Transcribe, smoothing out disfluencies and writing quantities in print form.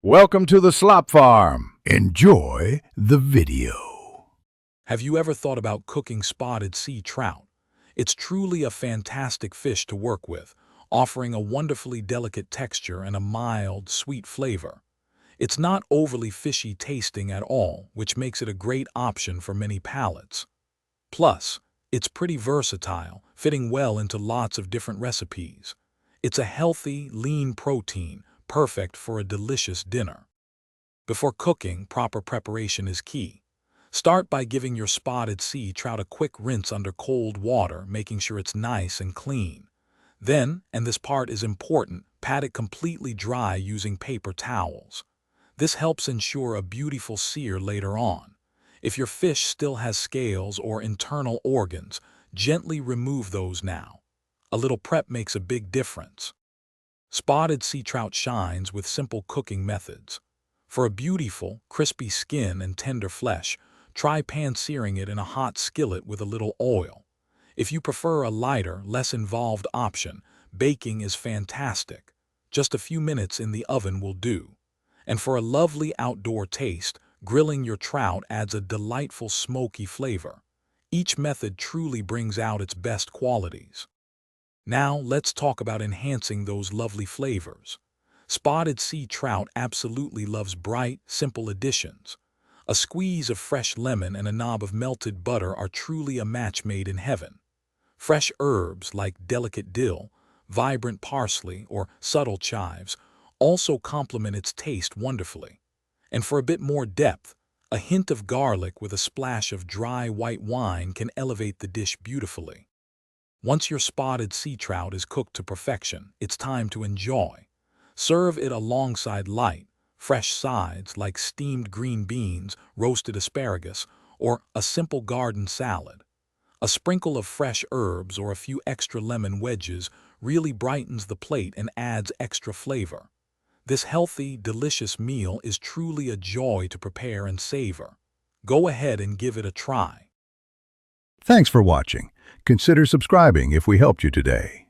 Welcome to the Slop Farm. Enjoy the video. Have you ever thought about cooking spotted sea trout? It's truly a fantastic fish to work with, offering a wonderfully delicate texture and a mild, sweet flavor. It's not overly fishy tasting at all, which makes it a great option for many palates. Plus, it's pretty versatile, fitting well into lots of different recipes. It's a healthy, lean protein, perfect for a delicious dinner. Before cooking, proper preparation is key. Start by giving your spotted sea trout a quick rinse under cold water, making sure it's nice and clean. Then, and this part is important, pat it completely dry using paper towels. This helps ensure a beautiful sear later on. If your fish still has scales or internal organs, gently remove those now. A little prep makes a big difference. Spotted sea trout shines with simple cooking methods. For a beautiful, crispy skin and tender flesh, try pan-searing it in a hot skillet with a little oil. If you prefer a lighter, less involved option, baking is fantastic. Just a few minutes in the oven will do. And for a lovely outdoor taste, grilling your trout adds a delightful smoky flavor. Each method truly brings out its best qualities. Now let's talk about enhancing those lovely flavors. Spotted sea trout absolutely loves bright, simple additions. A squeeze of fresh lemon and a knob of melted butter are truly a match made in heaven. Fresh herbs like delicate dill, vibrant parsley, or subtle chives also complement its taste wonderfully. And for a bit more depth, a hint of garlic with a splash of dry white wine can elevate the dish beautifully. Once your spotted sea trout is cooked to perfection, it's time to enjoy. Serve it alongside light, fresh sides like steamed green beans, roasted asparagus, or a simple garden salad. A sprinkle of fresh herbs or a few extra lemon wedges really brightens the plate and adds extra flavor. This healthy, delicious meal is truly a joy to prepare and savor. Go ahead and give it a try. Thanks for watching. Consider subscribing if we helped you today.